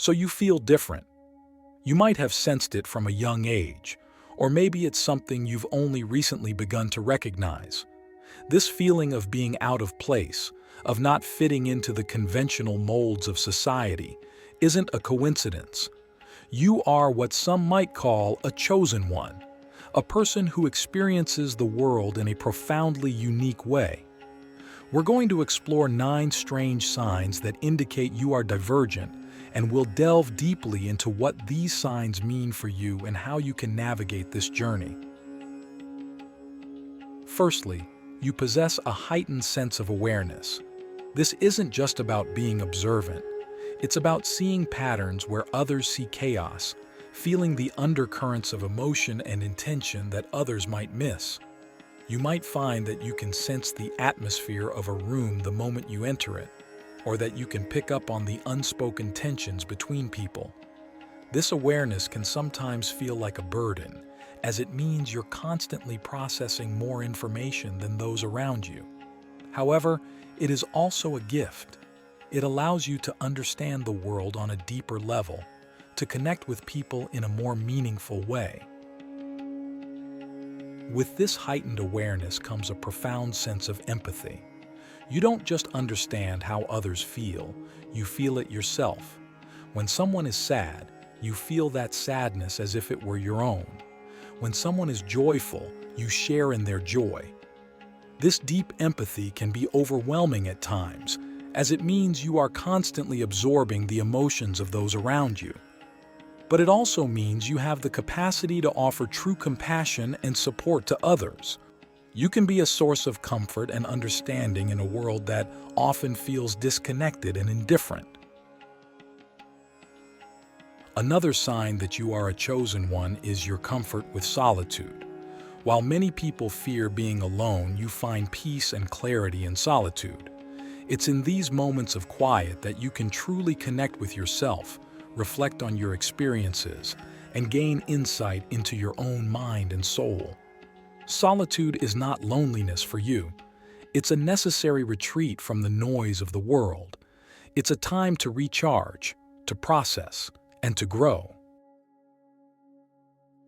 So you feel different. You might have sensed it from a young age, or maybe it's something you've only recently begun to recognize. This feeling of being out of place, of not fitting into the conventional molds of society, isn't a coincidence. You are what some might call a chosen one, a person who experiences the world in a profoundly unique way. We're going to explore 9 strange signs that indicate you are divergent, and we'll delve deeply into what these signs mean for you and how you can navigate this journey. Firstly, you possess a heightened sense of awareness. This isn't just about being observant. It's about seeing patterns where others see chaos, feeling the undercurrents of emotion and intention that others might miss. You might find that you can sense the atmosphere of a room the moment you enter it, or that you can pick up on the unspoken tensions between people. This awareness can sometimes feel like a burden, as it means you're constantly processing more information than those around you. However, it is also a gift. It allows you to understand the world on a deeper level, to connect with people in a more meaningful way. With this heightened awareness comes a profound sense of empathy. You don't just understand how others feel, you feel it yourself. When someone is sad, you feel that sadness as if it were your own. When someone is joyful, you share in their joy. This deep empathy can be overwhelming at times, as it means you are constantly absorbing the emotions of those around you. But it also means you have the capacity to offer true compassion and support to others. You can be a source of comfort and understanding in a world that often feels disconnected and indifferent. Another sign that you are a chosen one is your comfort with solitude. While many people fear being alone, you find peace and clarity in solitude. It's in these moments of quiet that you can truly connect with yourself, reflect on your experiences, and gain insight into your own mind and soul. Solitude is not loneliness for you. It's a necessary retreat from the noise of the world. It's a time to recharge, to process, and to grow.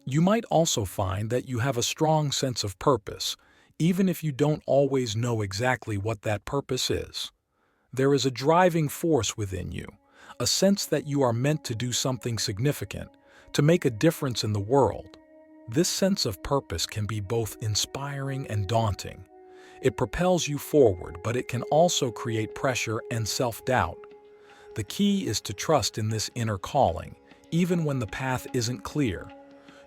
You might also find that you have a strong sense of purpose, even if you don't always know exactly what that purpose is. There is a driving force within you, a sense that you are meant to do something significant, to make a difference in the world. This sense of purpose can be both inspiring and daunting. It propels you forward, but it can also create pressure and self-doubt. The key is to trust in this inner calling, even when the path isn't clear.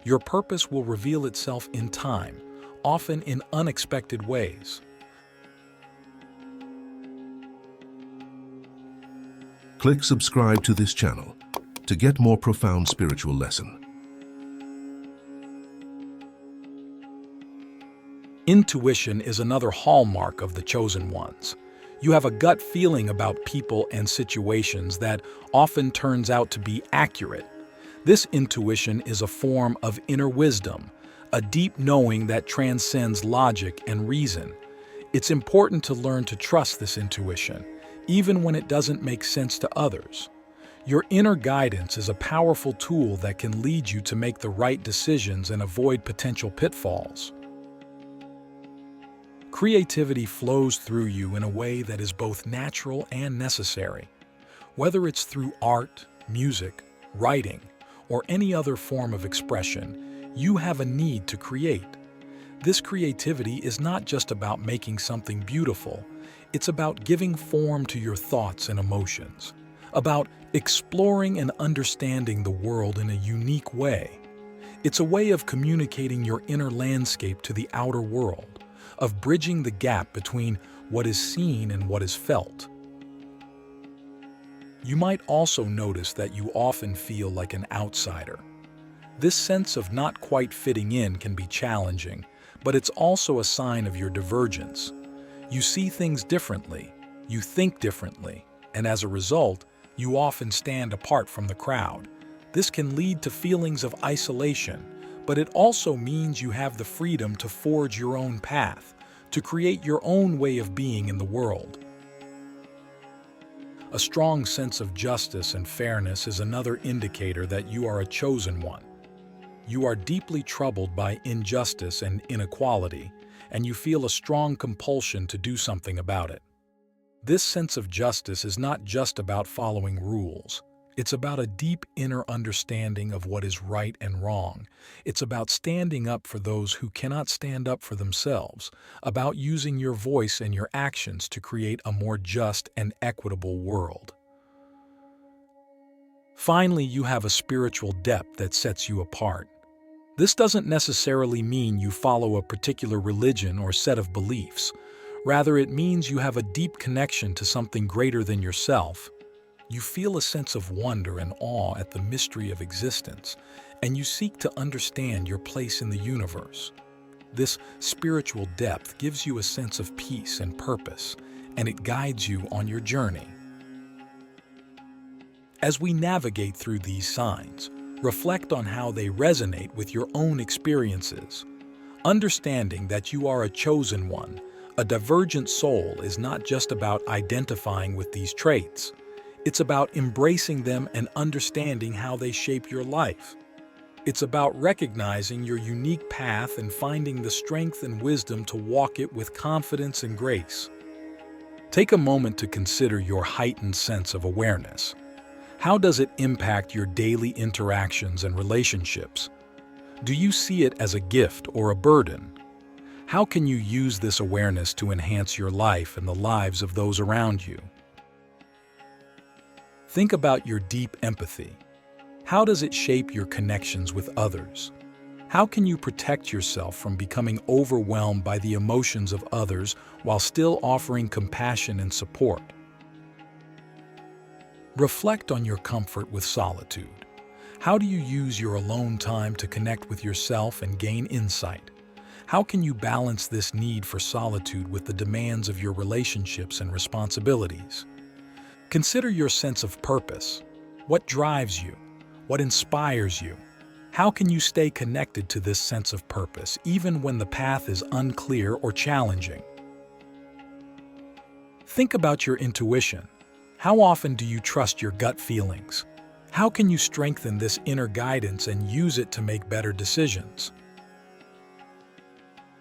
Your purpose will reveal itself in time, often in unexpected ways. Click subscribe to this channel to get more profound spiritual lesson. Intuition is another hallmark of the chosen ones. You have a gut feeling about people and situations that often turns out to be accurate. This intuition is a form of inner wisdom, a deep knowing that transcends logic and reason. It's important to learn to trust this intuition, even when it doesn't make sense to others. Your inner guidance is a powerful tool that can lead you to make the right decisions and avoid potential pitfalls. Creativity flows through you in a way that is both natural and necessary. Whether it's through art, music, writing, or any other form of expression, you have a need to create. This creativity is not just about making something beautiful, it's about giving form to your thoughts and emotions, about exploring and understanding the world in a unique way. It's a way of communicating your inner landscape to the outer world, of bridging the gap between what is seen and what is felt. You might also notice that you often feel like an outsider. This sense of not quite fitting in can be challenging, but it's also a sign of your divergence. You see things differently, you think differently, and as a result, you often stand apart from the crowd. This can lead to feelings of isolation, but it also means you have the freedom to forge your own path, to create your own way of being in the world. A strong sense of justice and fairness is another indicator that you are a chosen one. You are deeply troubled by injustice and inequality, and you feel a strong compulsion to do something about it. This sense of justice is not just about following rules. It's about a deep inner understanding of what is right and wrong. It's about standing up for those who cannot stand up for themselves, about using your voice and your actions to create a more just and equitable world. Finally, you have a spiritual depth that sets you apart. This doesn't necessarily mean you follow a particular religion or set of beliefs. Rather, it means you have a deep connection to something greater than yourself. You feel a sense of wonder and awe at the mystery of existence, and you seek to understand your place in the universe. This spiritual depth gives you a sense of peace and purpose, and it guides you on your journey. As we navigate through these signs, reflect on how they resonate with your own experiences. Understanding that you are a chosen one, a divergent soul, is not just about identifying with these traits. It's about embracing them and understanding how they shape your life. It's about recognizing your unique path and finding the strength and wisdom to walk it with confidence and grace. Take a moment to consider your heightened sense of awareness. How does it impact your daily interactions and relationships? Do you see it as a gift or a burden? How can you use this awareness to enhance your life and the lives of those around you? Think about your deep empathy. How does it shape your connections with others? How can you protect yourself from becoming overwhelmed by the emotions of others while still offering compassion and support? Reflect on your comfort with solitude. How do you use your alone time to connect with yourself and gain insight? How can you balance this need for solitude with the demands of your relationships and responsibilities? Consider your sense of purpose. What drives you? What inspires you? How can you stay connected to this sense of purpose even when the path is unclear or challenging? Think about your intuition. How often do you trust your gut feelings? How can you strengthen this inner guidance and use it to make better decisions?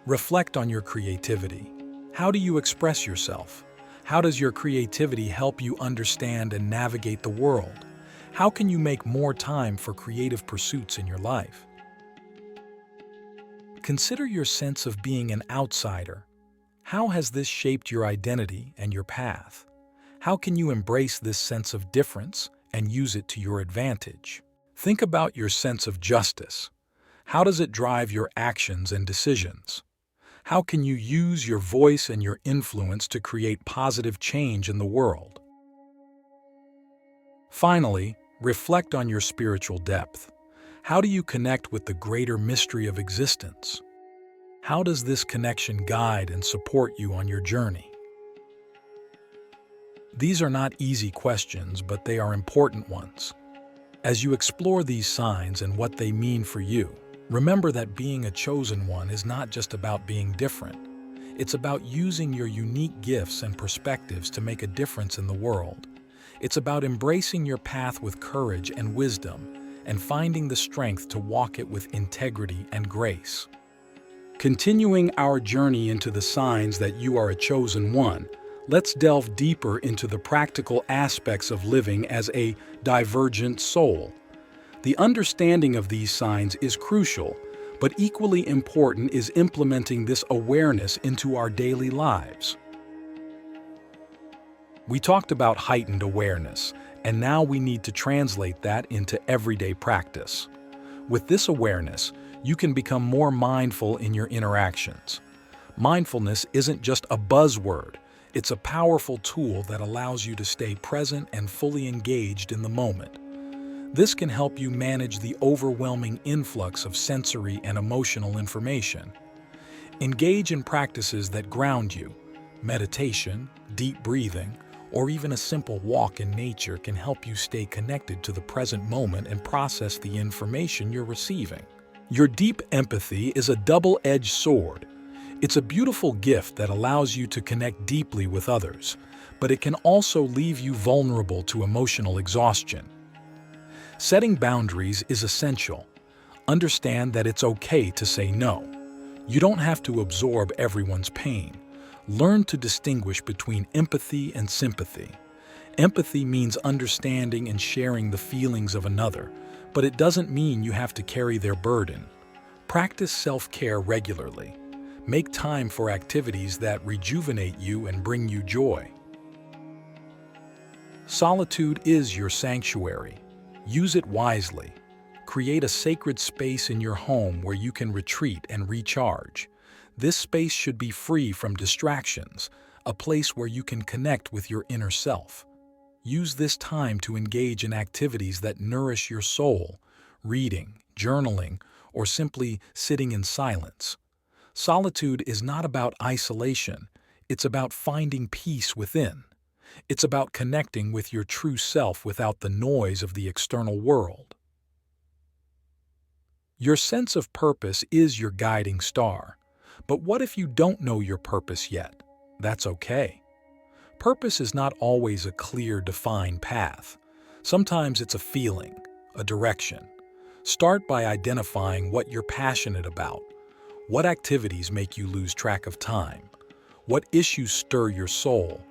Reflect on your creativity. How do you express yourself? How does your creativity help you understand and navigate the world? How can you make more time for creative pursuits in your life? Consider your sense of being an outsider. How has this shaped your identity and your path? How can you embrace this sense of difference and use it to your advantage? Think about your sense of justice. How does it drive your actions and decisions? How can you use your voice and your influence to create positive change in the world? Finally, reflect on your spiritual depth. How do you connect with the greater mystery of existence? How does this connection guide and support you on your journey? These are not easy questions, but they are important ones. As you explore these signs and what they mean for you, remember that being a chosen one is not just about being different. It's about using your unique gifts and perspectives to make a difference in the world. It's about embracing your path with courage and wisdom and finding the strength to walk it with integrity and grace. Continuing our journey into the signs that you are a chosen one, let's delve deeper into the practical aspects of living as a divergent soul. The understanding of these signs is crucial, but equally important is implementing this awareness into our daily lives. We talked about heightened awareness, and now we need to translate that into everyday practice. With this awareness, you can become more mindful in your interactions. Mindfulness isn't just a buzzword, it's a powerful tool that allows you to stay present and fully engaged in the moment. This can help you manage the overwhelming influx of sensory and emotional information. Engage in practices that ground you. Meditation, deep breathing, or even a simple walk in nature can help you stay connected to the present moment and process the information you're receiving. Your deep empathy is a double-edged sword. It's a beautiful gift that allows you to connect deeply with others, but it can also leave you vulnerable to emotional exhaustion. Setting boundaries is essential. Understand that it's okay to say no. You don't have to absorb everyone's pain. Learn to distinguish between empathy and sympathy. Empathy means understanding and sharing the feelings of another, but it doesn't mean you have to carry their burden. Practice self-care regularly. Make time for activities that rejuvenate you and bring you joy. Solitude is your sanctuary. Use it wisely. Create a sacred space in your home where you can retreat and recharge. This space should be free from distractions, a place where you can connect with your inner self. Use this time to engage in activities that nourish your soul, reading, journaling, or simply sitting in silence. Solitude is not about isolation, it's about finding peace within. It's about connecting with your true self without the noise of the external world. Your sense of purpose is your guiding star. But what if you don't know your purpose yet? That's okay. Purpose is not always a clear, defined path. Sometimes it's a feeling, a direction. Start by identifying what you're passionate about. What activities make you lose track of time? What issues stir your soul?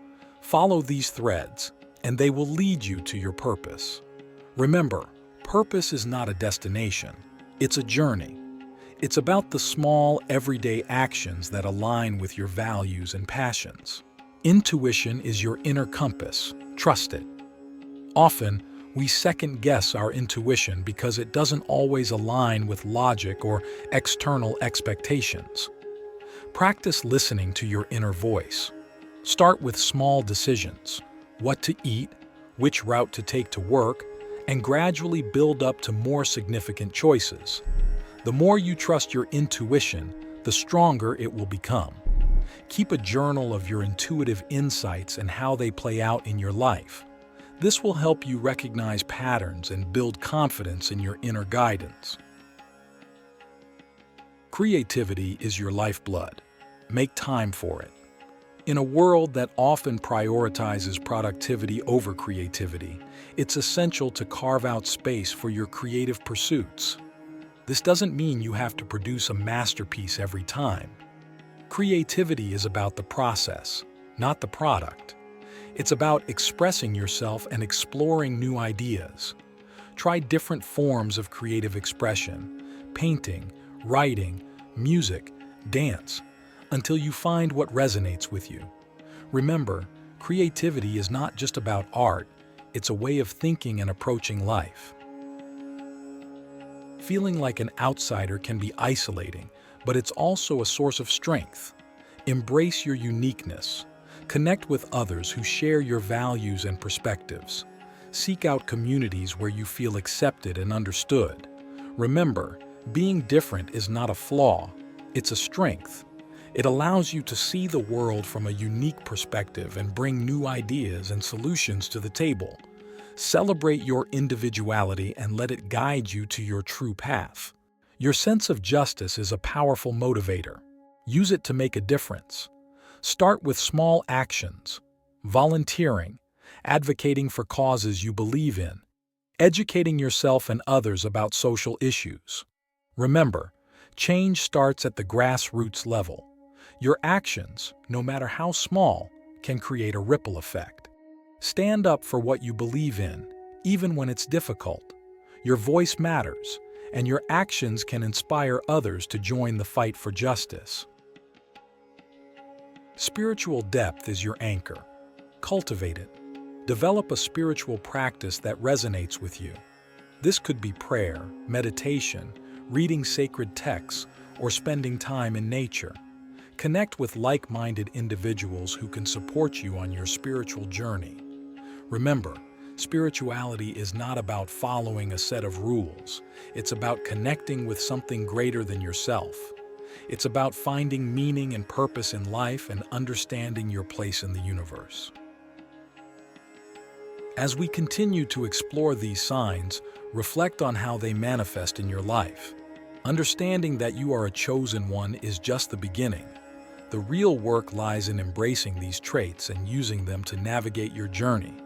Follow these threads, and they will lead you to your purpose. Remember, purpose is not a destination. It's a journey. It's about the small, everyday actions that align with your values and passions. Intuition is your inner compass. Trust it. Often, we second-guess our intuition because it doesn't always align with logic or external expectations. Practice listening to your inner voice. Start with small decisions: what to eat, which route to take to work, and gradually build up to more significant choices. The more you trust your intuition, the stronger it will become. Keep a journal of your intuitive insights and how they play out in your life. This will help you recognize patterns and build confidence in your inner guidance. Creativity is your lifeblood. Make time for it. In a world that often prioritizes productivity over creativity, it's essential to carve out space for your creative pursuits. This doesn't mean you have to produce a masterpiece every time. Creativity is about the process, not the product. It's about expressing yourself and exploring new ideas. Try different forms of creative expression: painting, writing, music, dance, until you find what resonates with you. Remember, creativity is not just about art, it's a way of thinking and approaching life. Feeling like an outsider can be isolating, but it's also a source of strength. Embrace your uniqueness. Connect with others who share your values and perspectives. Seek out communities where you feel accepted and understood. Remember, being different is not a flaw, it's a strength. It allows you to see the world from a unique perspective and bring new ideas and solutions to the table. Celebrate your individuality and let it guide you to your true path. Your sense of justice is a powerful motivator. Use it to make a difference. Start with small actions: volunteering, advocating for causes you believe in, educating yourself and others about social issues. Remember, change starts at the grassroots level. Your actions, no matter how small, can create a ripple effect. Stand up for what you believe in, even when it's difficult. Your voice matters, and your actions can inspire others to join the fight for justice. Spiritual depth is your anchor. Cultivate it. Develop a spiritual practice that resonates with you. This could be prayer, meditation, reading sacred texts, or spending time in nature. Connect with like-minded individuals who can support you on your spiritual journey. Remember, spirituality is not about following a set of rules. It's about connecting with something greater than yourself. It's about finding meaning and purpose in life and understanding your place in the universe. As we continue to explore these signs, reflect on how they manifest in your life. Understanding that you are a chosen one is just the beginning. The real work lies in embracing these traits and using them to navigate your journey.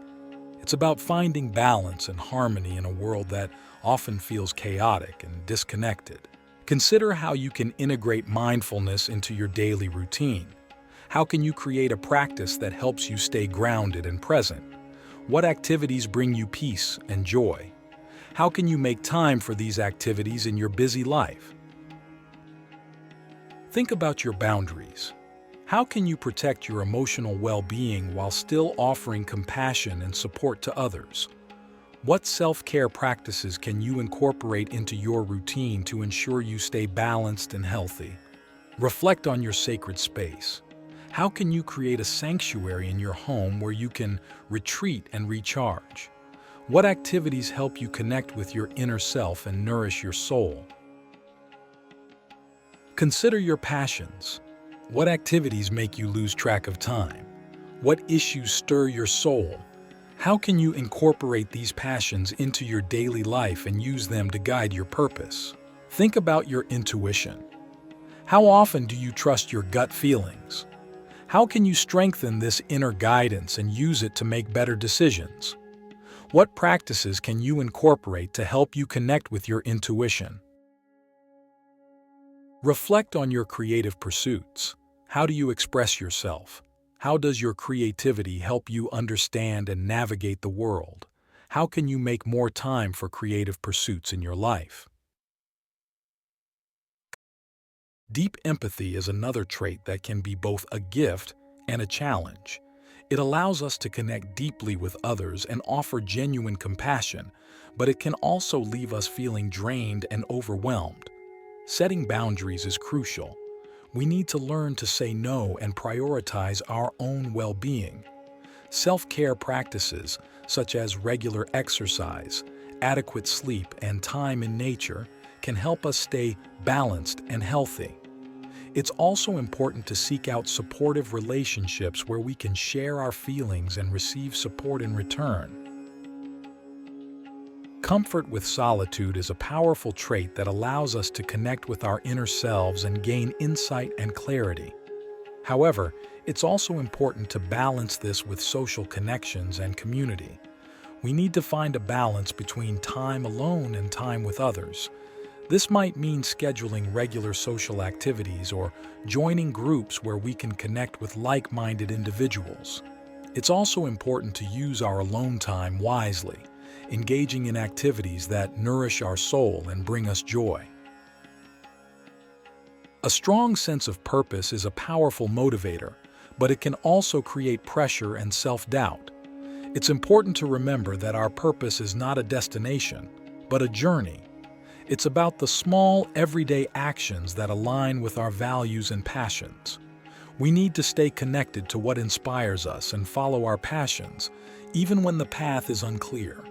It's about finding balance and harmony in a world that often feels chaotic and disconnected. Consider how you can integrate mindfulness into your daily routine. How can you create a practice that helps you stay grounded and present? What activities bring you peace and joy? How can you make time for these activities in your busy life? Think about your boundaries. How can you protect your emotional well-being while still offering compassion and support to others? What self-care practices can you incorporate into your routine to ensure you stay balanced and healthy? Reflect on your sacred space. How can you create a sanctuary in your home where you can retreat and recharge? What activities help you connect with your inner self and nourish your soul? Consider your passions. What activities make you lose track of time? What issues stir your soul? How can you incorporate these passions into your daily life and use them to guide your purpose? Think about your intuition. How often do you trust your gut feelings? How can you strengthen this inner guidance and use it to make better decisions? What practices can you incorporate to help you connect with your intuition? Reflect on your creative pursuits. How do you express yourself? How does your creativity help you understand and navigate the world? How can you make more time for creative pursuits in your life? Deep empathy is another trait that can be both a gift and a challenge. It allows us to connect deeply with others and offer genuine compassion, but it can also leave us feeling drained and overwhelmed. Setting boundaries is crucial. We need to learn to say no and prioritize our own well-being. Self-care practices, such as regular exercise, adequate sleep, and time in nature, can help us stay balanced and healthy. It's also important to seek out supportive relationships where we can share our feelings and receive support in return. Comfort with solitude is a powerful trait that allows us to connect with our inner selves and gain insight and clarity. However, it's also important to balance this with social connections and community. We need to find a balance between time alone and time with others. This might mean scheduling regular social activities or joining groups where we can connect with like-minded individuals. It's also important to use our alone time wisely, engaging in activities that nourish our soul and bring us joy. A strong sense of purpose is a powerful motivator, but it can also create pressure and self-doubt. It's important to remember that our purpose is not a destination, but a journey. It's about the small, everyday actions that align with our values and passions. We need to stay connected to what inspires us and follow our passions, even when the path is unclear.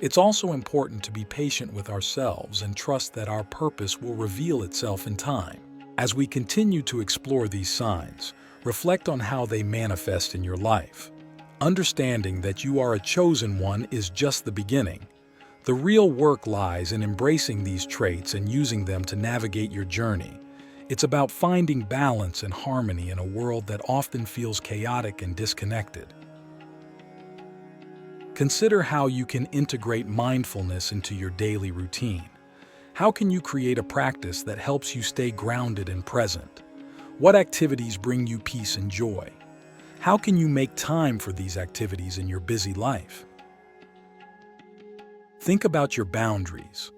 It's also important to be patient with ourselves and trust that our purpose will reveal itself in time. As we continue to explore these signs, reflect on how they manifest in your life. Understanding that you are a chosen one is just the beginning. The real work lies in embracing these traits and using them to navigate your journey. It's about finding balance and harmony in a world that often feels chaotic and disconnected. Consider how you can integrate mindfulness into your daily routine. How can you create a practice that helps you stay grounded and present? What activities bring you peace and joy? How can you make time for these activities in your busy life? Think about your boundaries.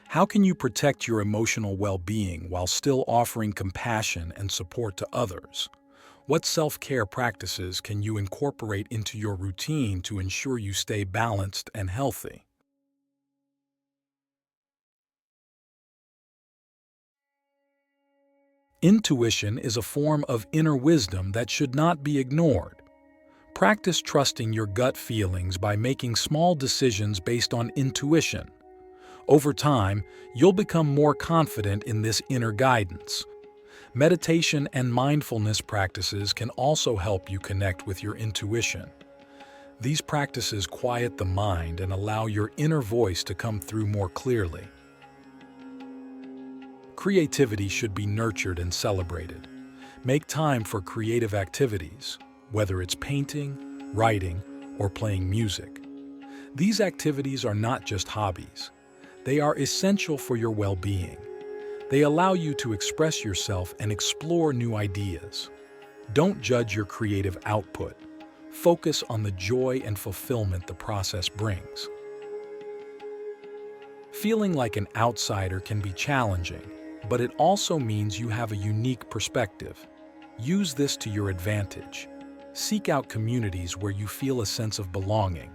How can you protect your emotional well-being while still offering compassion and support to others? What self-care practices can you incorporate into your routine to ensure you stay balanced and healthy? Intuition is a form of inner wisdom that should not be ignored. Practice trusting your gut feelings by making small decisions based on intuition. Over time, you'll become more confident in this inner guidance. Meditation and mindfulness practices can also help you connect with your intuition. These practices quiet the mind and allow your inner voice to come through more clearly. Creativity should be nurtured and celebrated. Make time for creative activities, whether it's painting, writing, or playing music. These activities are not just hobbies. They are essential for your well-being. They allow you to express yourself and explore new ideas. Don't judge your creative output. Focus on the joy and fulfillment the process brings. Feeling like an outsider can be challenging, but it also means you have a unique perspective. Use this to your advantage. Seek out communities where you feel a sense of belonging.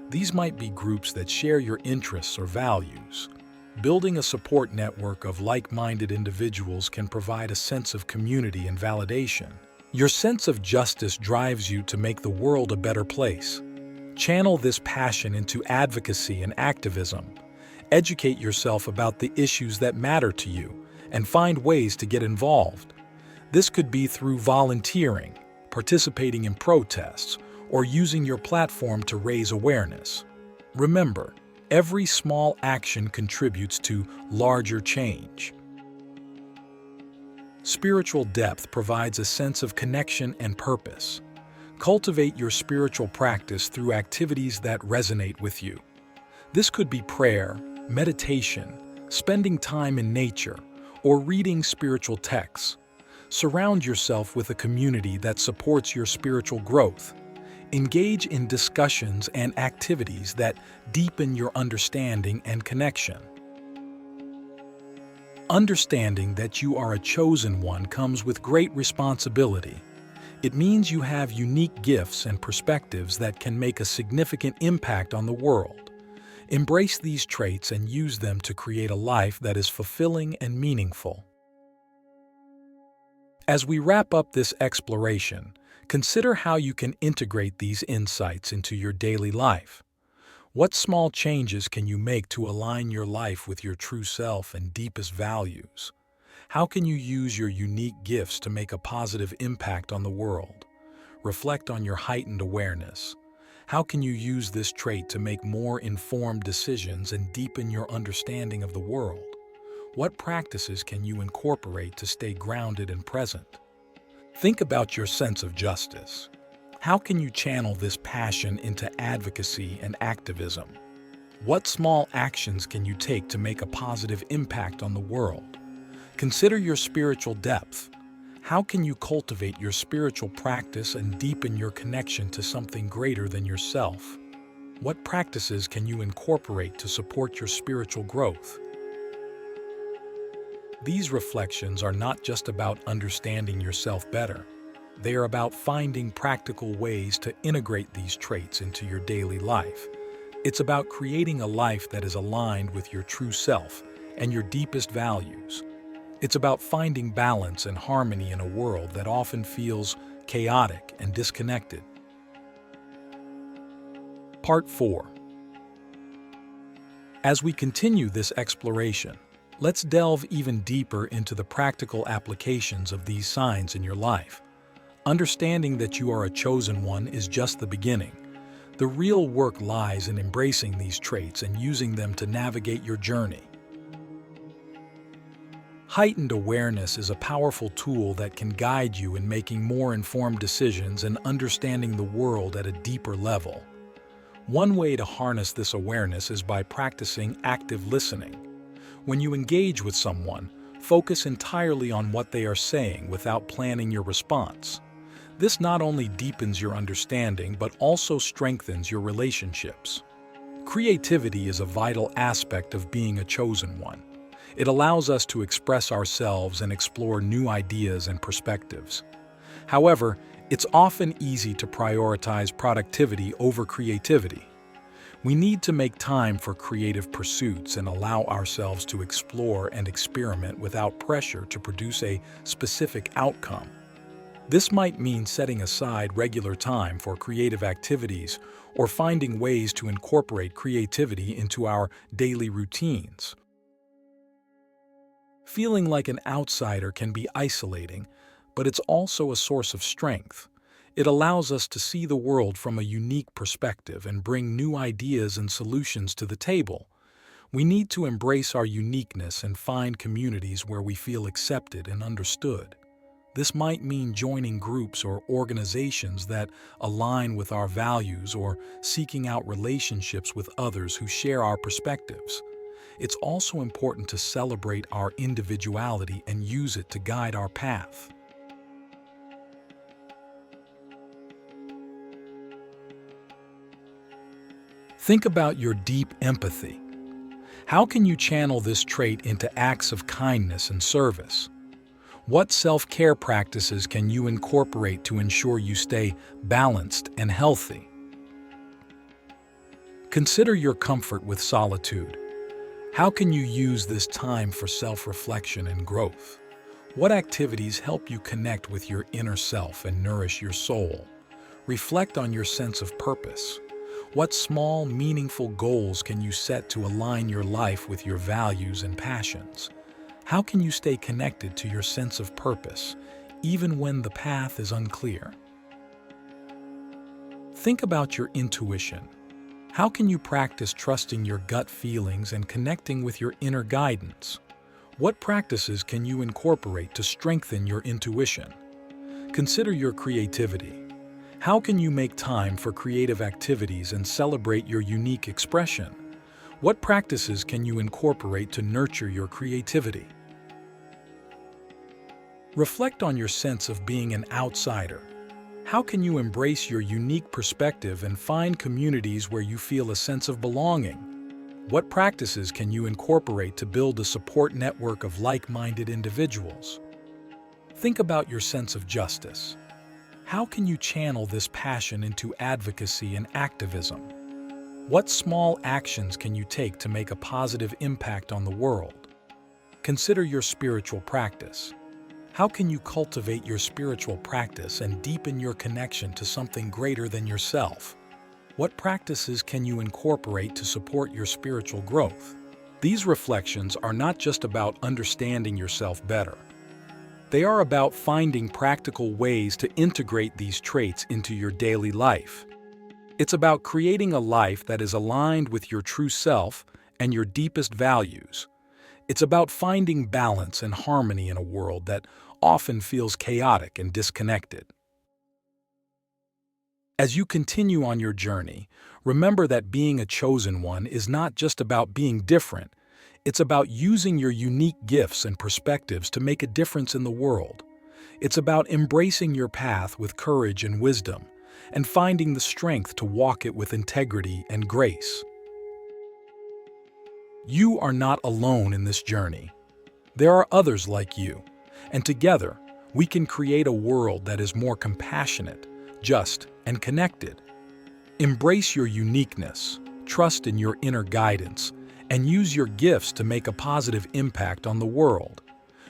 These might be groups that share your interests or values. Building a support network of like-minded individuals can provide a sense of community and validation. Your sense of justice drives you to make the world a better place. Channel this passion into advocacy and activism. Educate yourself about the issues that matter to you and find ways to get involved. This could be through volunteering, participating in protests, or using your platform to raise awareness. Remember, every small action contributes to larger change. Spiritual depth provides a sense of connection and purpose. Cultivate your spiritual practice through activities that resonate with you. This could be prayer, meditation, spending time in nature, or reading spiritual texts. Surround yourself with a community that supports your spiritual growth. Engage in discussions and activities that deepen your understanding and connection. Understanding that you are a chosen one comes with great responsibility. It means you have unique gifts and perspectives that can make a significant impact on the world. Embrace these traits and use them to create a life that is fulfilling and meaningful. As we wrap up this exploration, consider how you can integrate these insights into your daily life. What small changes can you make to align your life with your true self and deepest values? How can you use your unique gifts to make a positive impact on the world? Reflect on your heightened awareness. How can you use this trait to make more informed decisions and deepen your understanding of the world? What practices can you incorporate to stay grounded and present? Think about your sense of justice. How can you channel this passion into advocacy and activism? What small actions can you take to make a positive impact on the world? Consider your spiritual depth. How can you cultivate your spiritual practice and deepen your connection to something greater than yourself? What practices can you incorporate to support your spiritual growth? These reflections are not just about understanding yourself better. They are about finding practical ways to integrate these traits into your daily life. It's about creating a life that is aligned with your true self and your deepest values. It's about finding balance and harmony in a world that often feels chaotic and disconnected. Part 4. As we continue this exploration, let's delve even deeper into the practical applications of these signs in your life. Understanding that you are a chosen one is just the beginning. The real work lies in embracing these traits and using them to navigate your journey. Heightened awareness is a powerful tool that can guide you in making more informed decisions and understanding the world at a deeper level. One way to harness this awareness is by practicing active listening. When you engage with someone, focus entirely on what they are saying without planning your response. This not only deepens your understanding but also strengthens your relationships. Creativity is a vital aspect of being a chosen one. It allows us to express ourselves and explore new ideas and perspectives. However, it's often easy to prioritize productivity over creativity. We need to make time for creative pursuits and allow ourselves to explore and experiment without pressure to produce a specific outcome. This might mean setting aside regular time for creative activities or finding ways to incorporate creativity into our daily routines. Feeling like an outsider can be isolating, but it's also a source of strength. It allows us to see the world from a unique perspective and bring new ideas and solutions to the table. We need to embrace our uniqueness and find communities where we feel accepted and understood. This might mean joining groups or organizations that align with our values or seeking out relationships with others who share our perspectives. It's also important to celebrate our individuality and use it to guide our path. Think about your deep empathy. How can you channel this trait into acts of kindness and service? What self-care practices can you incorporate to ensure you stay balanced and healthy? Consider your comfort with solitude. How can you use this time for self-reflection and growth? What activities help you connect with your inner self and nourish your soul? Reflect on your sense of purpose. What small, meaningful goals can you set to align your life with your values and passions? How can you stay connected to your sense of purpose, even when the path is unclear? Think about your intuition. How can you practice trusting your gut feelings and connecting with your inner guidance? What practices can you incorporate to strengthen your intuition? Consider your creativity. How can you make time for creative activities and celebrate your unique expression? What practices can you incorporate to nurture your creativity? Reflect on your sense of being an outsider. How can you embrace your unique perspective and find communities where you feel a sense of belonging? What practices can you incorporate to build a support network of like-minded individuals? Think about your sense of justice. How can you channel this passion into advocacy and activism? What small actions can you take to make a positive impact on the world? Consider your spiritual practice. How can you cultivate your spiritual practice and deepen your connection to something greater than yourself? What practices can you incorporate to support your spiritual growth? These reflections are not just about understanding yourself better. They are about finding practical ways to integrate these traits into your daily life. It's about creating a life that is aligned with your true self and your deepest values. It's about finding balance and harmony in a world that often feels chaotic and disconnected. As you continue on your journey, remember that being a chosen one is not just about being different. It's about using your unique gifts and perspectives to make a difference in the world. It's about embracing your path with courage and wisdom, and finding the strength to walk it with integrity and grace. You are not alone in this journey. There are others like you, and together, we can create a world that is more compassionate, just, and connected. Embrace your uniqueness, trust in your inner guidance, and use your gifts to make a positive impact on the world.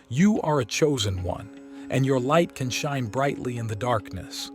You are a chosen one, and your light can shine brightly in the darkness.